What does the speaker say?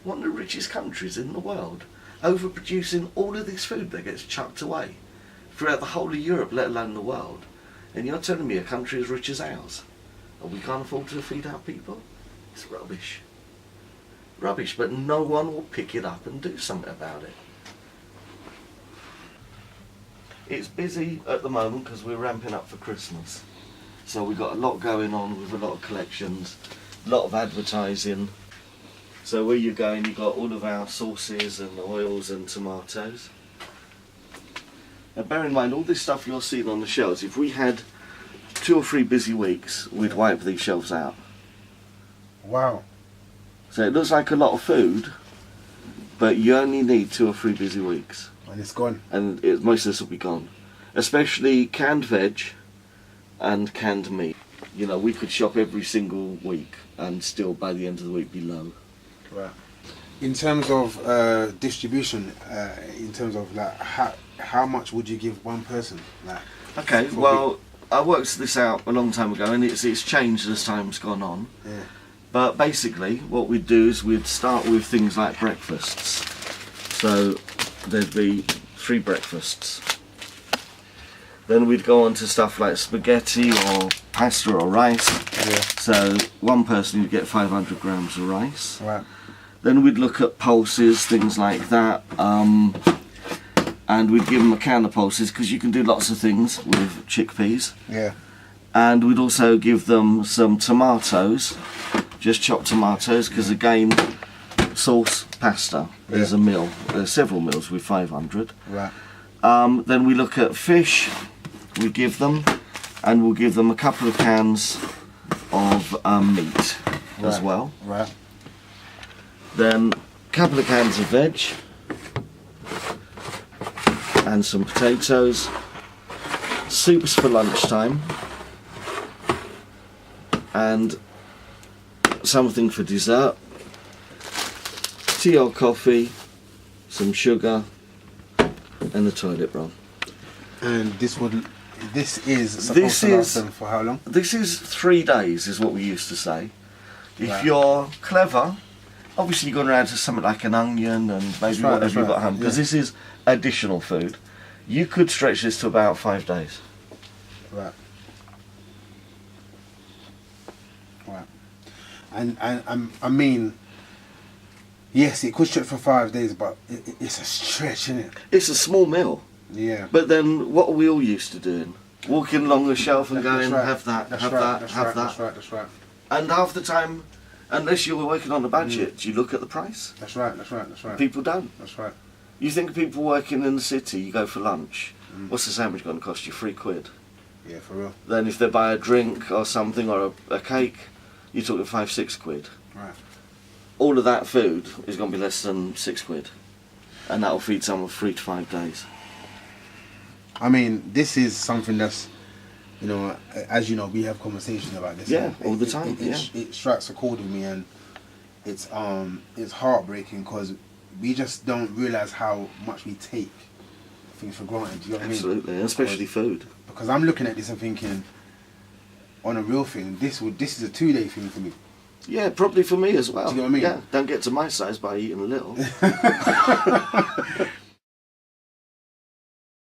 one of the richest countries in the world, overproducing all of this food that gets chucked away throughout the whole of Europe, let alone the world. And you're telling me a country as rich as ours, and we can't afford to feed our people? It's rubbish. Rubbish, but no one will pick it up and do something about it. It's busy at the moment because we're ramping up for Christmas. So we've got a lot going on with a lot of collections, a lot of advertising. So where you're going, you've got all of our sauces and oils and tomatoes. And bear in mind, all this stuff you're seeing on the shelves, if we had 2 or 3 busy weeks, we'd wipe these shelves out. Wow. So it looks like a lot of food, but you only need 2 or 3 busy weeks. And it's gone. And most of this will be gone. Especially canned veg and canned meat. You know, we could shop every single week and still by the end of the week be low. Right. In terms of distribution, in terms of like how much would you give one person? Like, okay, well, I worked this out a long time ago, and it's changed as time's gone on. Yeah. But basically, what we'd do is we'd start with things like breakfasts. So there'd be 3 breakfasts. Then we'd go on to stuff like spaghetti or pasta or rice. Yeah. So one person would get 500 grams of rice. Right. Then we'd look at pulses, things like that. And we'd give them a can of pulses because you can do lots of things with chickpeas. Yeah. And we'd also give them some tomatoes, just chopped tomatoes, because again, sauce, pasta, there's a meal, there's several meals with 500. Right. Then we look at fish, we give them, and we'll give them a couple of cans of meat as well. Right. Then a couple of cans of veg, and some potatoes, soups for lunchtime, and something for dessert, tea or coffee, some sugar, and a toilet roll. And this is supposed to last them for how long? This is 3 days, is what we used to say. If Right. you're clever, obviously you're going around to something like an onion and maybe whatever you've got at home, because this is additional food. You could stretch this to about 5 days. Right. Right. And I mean, yes, it could stretch for 5 days, but it's a stretch, isn't it? It's a small meal. Yeah. But then, what are we all used to doing? Walking along the shelf and going, right. have that, That's have right. that, That's have right. that. That's right. That's right. And half the time, unless you're working on a budget, you look at the price. That's right. That's right. That's right. People don't. That's right. You think people working in the city, you go for lunch, what's the sandwich going to cost you? £3. Yeah, for real. Then if they buy a drink or something or a cake, you're talking £5-6. Right. All of that food is going to be less than £6. And that'll feed someone 3 to 5 days. I mean, this is something that's, you know, as you know, we have conversations about this. Yeah, all the time. It strikes a chord with me, and it's heartbreaking because we just don't realise how much we take things for granted. Do you know what I mean? Absolutely, especially food. Because I'm looking at this and thinking, on a real thing, this is a 2-day thing for me. Yeah, probably for me as well. Do you know what I mean? Yeah, don't get to my size by eating a little.